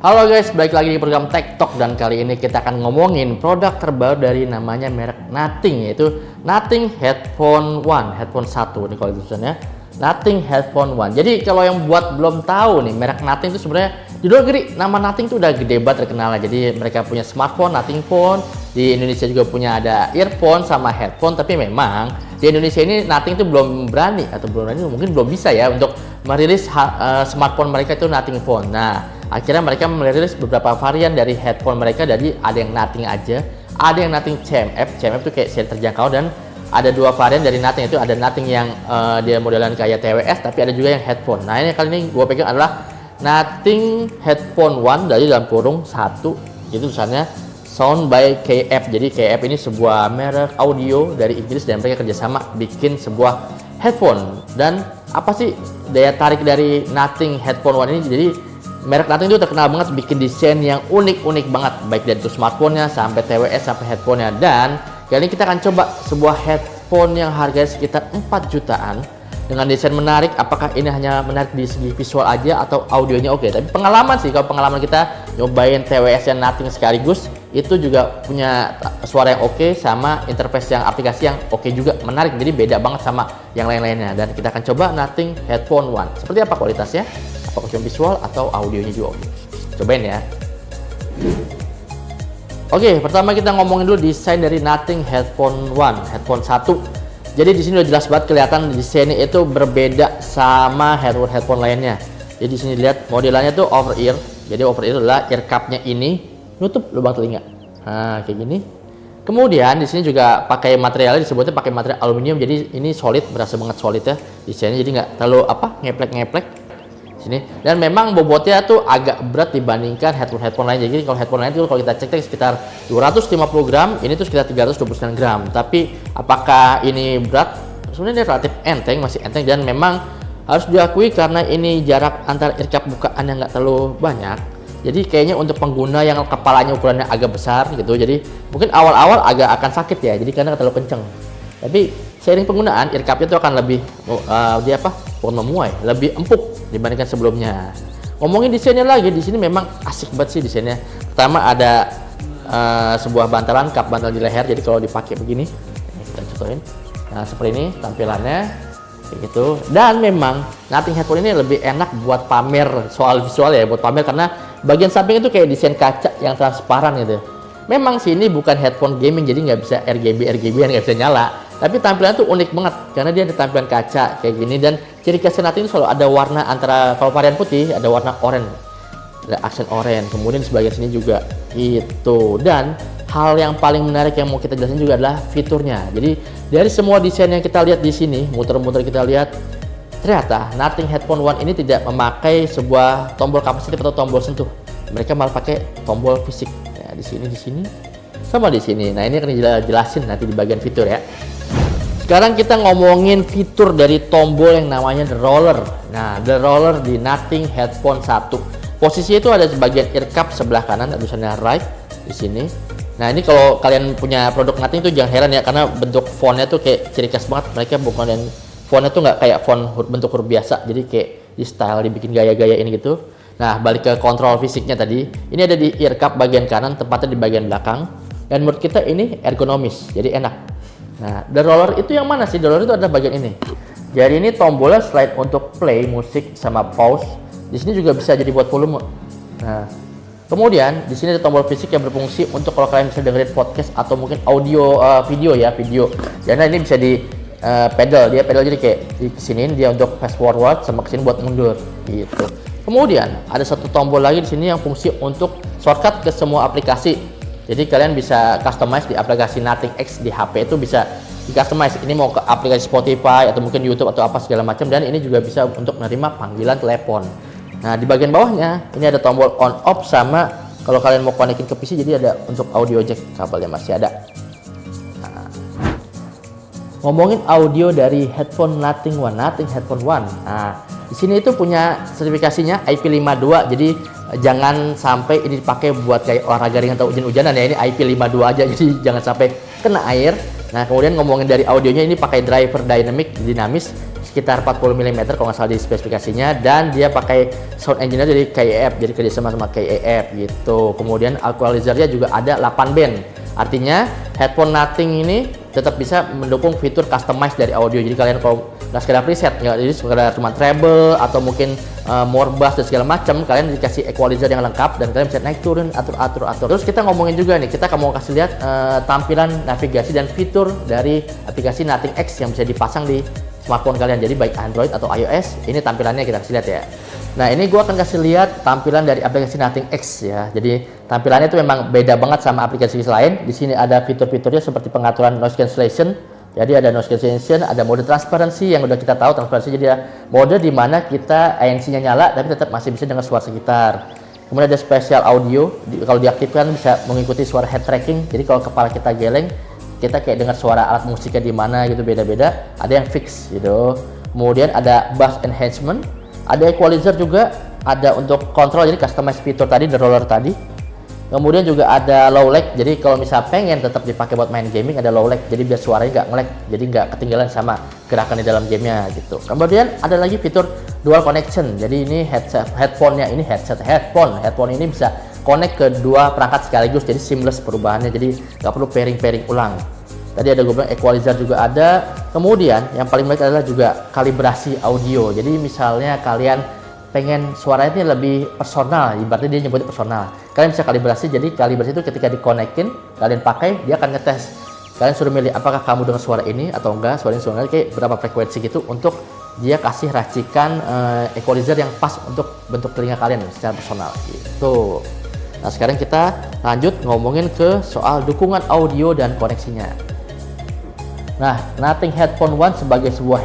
Halo guys, balik lagi di program Tech Talk dan kali ini kita akan ngomongin produk terbaru dari namanya merek Nothing, yaitu Nothing Headphone One, headphone 1 nih kalau tulisannya Nothing Headphone One. Jadi kalau yang buat belum tahu nih, merek Nothing itu sebenarnya di luar negeri nama Nothing itu udah gede banget terkenal. Jadi mereka punya smartphone, Nothing Phone, di Indonesia juga punya ada earphone sama headphone, tapi memang di Indonesia ini Nothing itu belum berani mungkin belum bisa ya untuk merilis smartphone mereka itu Nothing Phone. Nah, akhirnya mereka merilis beberapa varian dari headphone mereka. Jadi ada yang Nothing aja, ada yang Nothing CMF itu kayak seri terjangkau, dan ada dua varian dari Nothing, itu ada Nothing yang dia modelan kayak TWS, tapi ada juga yang headphone. Nah, ini kali ini gue pegang adalah Nothing Headphone One dari dalam kurung 1, itu tulisannya Sound by KF. Jadi KF ini sebuah merek audio dari Inggris dan mereka kerjasama bikin sebuah headphone. Dan apa sih daya tarik dari Nothing Headphone One ini? Jadi merek Nothing itu terkenal banget bikin desain yang unik-unik banget, baik dari itu smartphone-nya sampai TWS sampai headphone-nya. Dan kali ini kita akan coba sebuah headphone yang harganya sekitar 4 jutaan dengan desain menarik. Apakah ini hanya menarik di segi visual aja atau audionya oke? Tapi pengalaman sih, kalau pengalaman kita nyobain TWS yang Nothing sekaligus, itu juga punya suara yang oke sama interface yang aplikasi yang oke juga, menarik. Jadi beda banget sama yang lain-lainnya. Dan kita akan coba Nothing Headphone One. Seperti apa kualitasnya? Apakah cuma visual atau audionya juga oke? Cobain ya. Oke, pertama kita ngomongin dulu desain dari Nothing Headphone One, headphone 1. Jadi di sini udah jelas banget kelihatan desainnya itu berbeda sama headphone lainnya. Jadi di sini lihat modelannya tuh over ear. Jadi over ear adalah ear cup-nya ini nutup lubang telinga. Nah, kayak gini. Kemudian di sini juga pakai materialnya disebutnya pakai material aluminium. Jadi ini solid, berasa banget solid ya desainnya. Jadi nggak terlalu ngeplek sini. Dan memang bobotnya tuh agak berat dibandingkan headphone lain. Jadi kalau headphone lain tuh kalau kita cek sekitar 250 gram, ini tuh sekitar 329 gram. Tapi apakah ini berat? Sebenarnya dia relatif enteng, masih enteng, dan memang harus diakui karena ini jarak antara ear cup bukaan yang nggak terlalu banyak. Jadi kayaknya untuk pengguna yang kepalanya ukurannya agak besar gitu, jadi mungkin awal-awal agak akan sakit ya. Jadi karena terlalu kenceng. Tapi seiring penggunaan ear cup-nya itu akan lebih bukan memuai, lebih empuk dibandingkan sebelumnya. Ngomongin desainnya lagi, di sini memang asik banget sih desainnya. Pertama ada sebuah bantalan, cup bantal di leher. Jadi kalau dipakai begini, ini kita contohin. Nah, seperti ini tampilannya kayak gitu. Dan memang Nothing Headphone ini lebih enak buat pamer soal visual ya, buat pamer karena bagian samping itu kayak desain kaca yang transparan gitu. Memang sih ini bukan headphone gaming, jadi nggak bisa RGB yang nggak bisa nyala. Tapi tampilannya tuh unik banget karena dia ada tampilan kaca kayak gini, dan ciri khasnya Nothing itu selalu ada warna, antara kalau varian putih ada warna oranye, ada aksen oranye. Kemudian di sebagian sini juga itu. Dan hal yang paling menarik yang mau kita jelasin juga adalah fiturnya. Jadi dari semua desain yang kita lihat di sini, muter-muter kita lihat, ternyata Nothing Headphone One ini tidak memakai sebuah tombol kapasitif atau tombol sentuh. Mereka malah pakai tombol fisik. Ya, di sini, sama di sini. Nah, ini akan dijelasin nanti di bagian fitur ya. Sekarang kita ngomongin fitur dari tombol yang namanya The Roller. Nah, The Roller di Nothing Headphone 1. Posisinya itu ada sebagian ear cup sebelah kanan, ada tulisannya right di sini. Nah, ini kalau kalian punya produk Nothing itu jangan heran ya, karena bentuk fontnya tuh kayak ciri khas banget. Mereka bukan, dan fontnya tuh nggak kayak font bentuk huruf biasa. Jadi kayak di style, dibikin gaya-gaya ini gitu. Nah, balik ke kontrol fisiknya tadi. Ini ada di ear cup bagian kanan, tepatnya di bagian belakang. Dan menurut kita ini ergonomis, jadi enak. Nah, The Roller itu yang mana sih? The Roller itu ada bagian ini. Jadi ini tombolnya selain untuk play musik sama pause, di sini juga bisa jadi buat volume. Nah, kemudian di sini ada tombol fisik yang berfungsi untuk kalau kalian bisa dengerin podcast atau mungkin audio video. Karena ini bisa di pedal, dia pedal, jadi kayak di kesiniin dia untuk fast forward sama kesini buat mundur gitu. Kemudian ada satu tombol lagi di sini yang fungsi untuk shortcut ke semua aplikasi. Jadi kalian bisa customize di aplikasi Nothing X di HP, itu bisa di customize. Ini mau ke aplikasi Spotify atau mungkin YouTube atau apa segala macam, dan ini juga bisa untuk menerima panggilan telepon. Nah, di bagian bawahnya ini ada tombol on off, sama kalau kalian mau konekin ke PC, jadi ada untuk audio jack, kabelnya masih ada. Nah, ngomongin audio dari headphone Nothing Headphone One. Nah, di sini itu punya sertifikasinya IP52. Jadi jangan sampai ini dipakai buat kayak olahraga ringan atau hujan-hujanan ya. Ini IP52 aja, jadi jangan sampai kena air Nah, kemudian ngomongin dari audionya, ini pakai driver dinamis sekitar 40 mm kalau nggak salah di spesifikasinya, dan dia pakai sound engineer dari KEF, jadi kerjasama sama KEF gitu. Kemudian equalizernya juga ada 8 band, artinya headphone Nothing ini tetap bisa mendukung fitur customize dari audio. Jadi kalian kalau nggak sekedar preset, nggak jadi sekedar cuma treble atau mungkin more bass dan segala macam, kalian dikasih equalizer yang lengkap dan kalian bisa naik turun, atur. Terus kita ngomongin juga nih, kita mau kasih lihat tampilan navigasi dan fitur dari aplikasi Nothing X yang bisa dipasang di smartphone kalian. Jadi baik Android atau iOS, ini tampilannya kita kasih lihat ya. Nah, ini gua akan kasih lihat tampilan dari aplikasi Nothing X ya. Jadi tampilannya itu memang beda banget sama aplikasi lain. Di sini ada fitur-fiturnya seperti pengaturan noise cancellation. Jadi ada noise cancellation, ada mode transparansi yang udah kita tahu transparansi. Jadi ada mode di mana kita ANC-nya nyala tapi tetap masih bisa dengar suara sekitar. Kemudian ada special audio, kalau diaktifkan bisa mengikuti suara head tracking. Jadi kalau kepala kita geleng, kita kayak dengar suara alat musiknya di mana gitu, beda-beda. Ada yang fix gitu. Kemudian ada bass enhancement, ada equalizer juga, ada untuk kontrol, jadi customize fitur tadi, the roller tadi. Kemudian juga ada low lag, jadi kalau misalnya pengen tetap dipakai buat main gaming, ada low lag, jadi biar suaranya nggak nge-lag, jadi nggak ketinggalan sama gerakan di dalam gamenya gitu. Kemudian ada lagi fitur dual connection, jadi ini headphone ini bisa connect ke dua perangkat sekaligus, jadi seamless perubahannya, jadi nggak perlu pairing ulang. Tadi ada gue bilang equalizer juga ada. Kemudian yang paling baik adalah juga kalibrasi audio, jadi misalnya kalian pengen suaranya ini lebih personal, ibaratnya dia nyebutnya personal, kalian bisa kalibrasi. Jadi kalibrasi itu ketika dikonekin, kalian pakai, dia akan ngetes, kalian suruh milih apakah kamu dengar suara ini atau enggak, suara ini kayak berapa frekuensi gitu, untuk dia kasih racikan equalizer yang pas untuk bentuk telinga kalian secara personal gitu. Nah, sekarang kita lanjut ngomongin ke soal dukungan audio dan koneksinya. Nah, Nothing Headphone One sebagai sebuah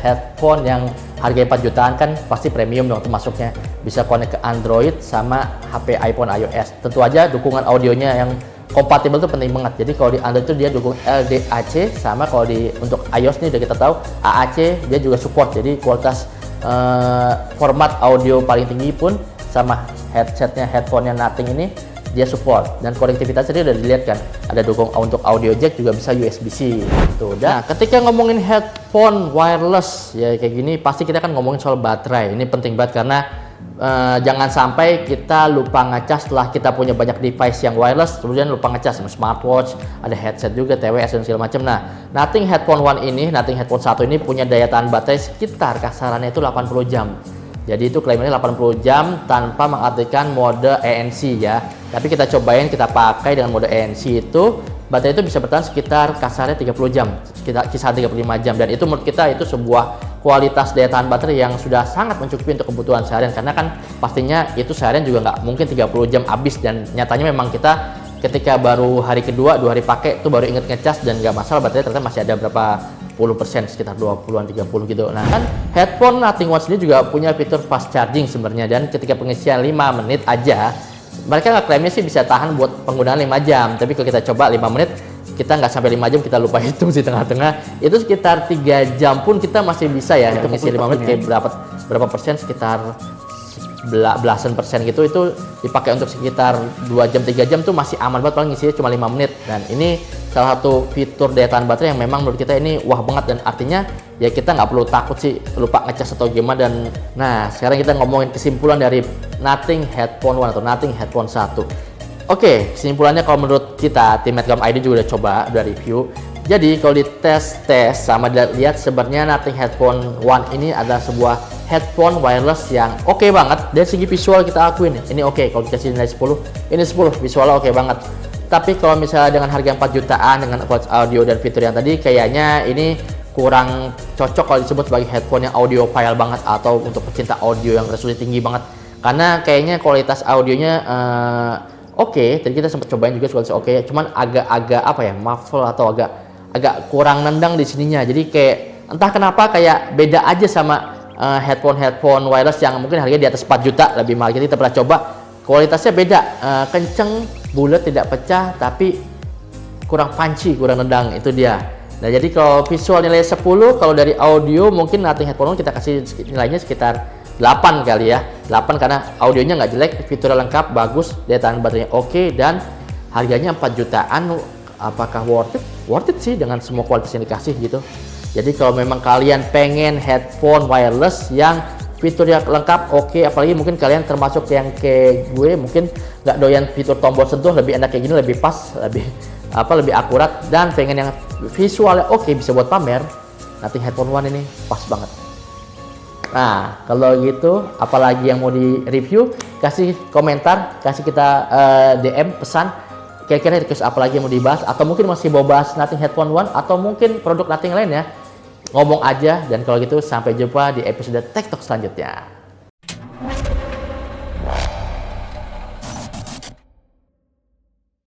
headphone yang harganya 4 jutaan kan pasti premium dong, termasuknya bisa connect ke Android sama HP iPhone iOS. Tentu aja dukungan audionya yang kompatibel itu penting banget. Jadi kalau di Android itu dia dukung LDAC, sama kalau untuk iOS nih udah kita tahu AAC dia juga support. Jadi kualitas format audio paling tinggi pun sama headphone-nya Nothing ini dia support, dan konektivitasnya dia udah dilihat kan, ada dukung untuk audio jack, juga bisa USB-C gitu. Dan ketika ngomongin headphone wireless ya kayak gini, pasti kita kan ngomongin soal baterai. Ini penting banget karena jangan sampai kita lupa ngecas setelah kita punya banyak device yang wireless, kemudian lupa ngecas, smartwatch, ada headset juga, TWS dan segala macam. Nah, Nothing Headphone 1 ini, Nothing Headphone 1 ini punya daya tahan baterai sekitar kasarannya itu 80 jam. Jadi itu klaimnya 80 jam tanpa mengaktifkan mode ANC ya. Tapi kita cobain, kita pakai dengan mode ANC itu, baterai itu bisa bertahan sekitar kasarnya 30 jam, sekitar kisah 35 jam. Dan itu menurut kita itu sebuah kualitas daya tahan baterai yang sudah sangat mencukupi untuk kebutuhan seharian. Karena kan pastinya itu seharian juga nggak mungkin 30 jam habis, dan nyatanya memang kita ketika baru hari kedua, 2 hari pakai itu baru inget ngecas dan nggak masalah, baterai ternyata masih ada berapa puluh persen, sekitar 20-an 30 gitu. Nah kan headphone Nothing One sendiri juga punya fitur fast charging sebenarnya, dan ketika pengisian 5 menit aja, mereka klaimnya sih bisa tahan buat penggunaan 5 jam, tapi kalau kita coba 5 menit, kita nggak sampai 5 jam, kita lupa hitung di tengah-tengah, itu sekitar 3 jam pun kita masih bisa ya, itu ngisi 5 menit kayak berapa persen, sekitar belasan persen gitu, itu dipakai untuk sekitar 2 jam 3 jam tuh masih aman banget, paling ngisinya cuma 5 menit. Dan ini salah satu fitur daya tahan baterai yang memang menurut kita ini wah banget, dan artinya ya kita nggak perlu takut sih lupa ngecas atau gimana. Dan nah, sekarang kita ngomongin kesimpulan dari Nothing Headphone One atau Nothing Headphone 1. Oke, kesimpulannya kalau menurut kita tim Medcom ID juga udah review. Jadi kalau dites sama lihat, sebenarnya Nothing Headphone One ini adalah sebuah headphone wireless yang oke banget. Dari segi visual kita akuin ini oke. Kalau dikasih nilai 10, ini 10, visualnya oke banget. Tapi kalau misalnya dengan harga 4 jutaan dengan kualitas audio dan fitur yang tadi, kayaknya ini kurang cocok kalau disebut sebagai headphone yang audiophile banget atau untuk pecinta audio yang resolusi tinggi banget. Karena kayaknya kualitas audionya oke. Tadi kita sempat cobain juga kualitas oke, cuman agak-agak apa ya, muffle atau agak kurang nendang di sininya. Jadi kayak entah kenapa kayak beda aja sama headphone wireless yang mungkin harganya di atas 4 juta lebih mahal. Kita pernah coba, kualitasnya beda, kenceng, bulat, tidak pecah, tapi kurang punchy, kurang nendang, itu dia. Nah, jadi kalau visual nilai 10, kalau dari audio mungkin Nothing Headphone kita kasih nilainya sekitar 8 kali ya. 8 karena audionya nggak jelek, fiturnya lengkap, bagus, daya tahan baterainya oke, dan harganya 4 jutaan. apakah worth it? Worth it sih dengan semua kualitas yang dikasih gitu. Jadi kalau memang kalian pengen headphone wireless yang fiturnya lengkap, oke. Apalagi mungkin kalian termasuk yang kayak gue, mungkin nggak doyan fitur tombol sentuh, lebih enak kayak gini, lebih pas, lebih akurat, dan pengen yang visualnya oke, bisa buat pamer. Nothing Headphone One ini pas banget. Nah, kalau gitu, apalagi yang mau di-review, kasih komentar, kasih kita DM, pesan, kira-kira request apa lagi yang mau dibahas, atau mungkin masih mau bahas Nothing Headphone One, atau mungkin produk Nothing lainnya, ngomong aja. Dan kalau gitu, sampai jumpa di episode Tech Talk selanjutnya.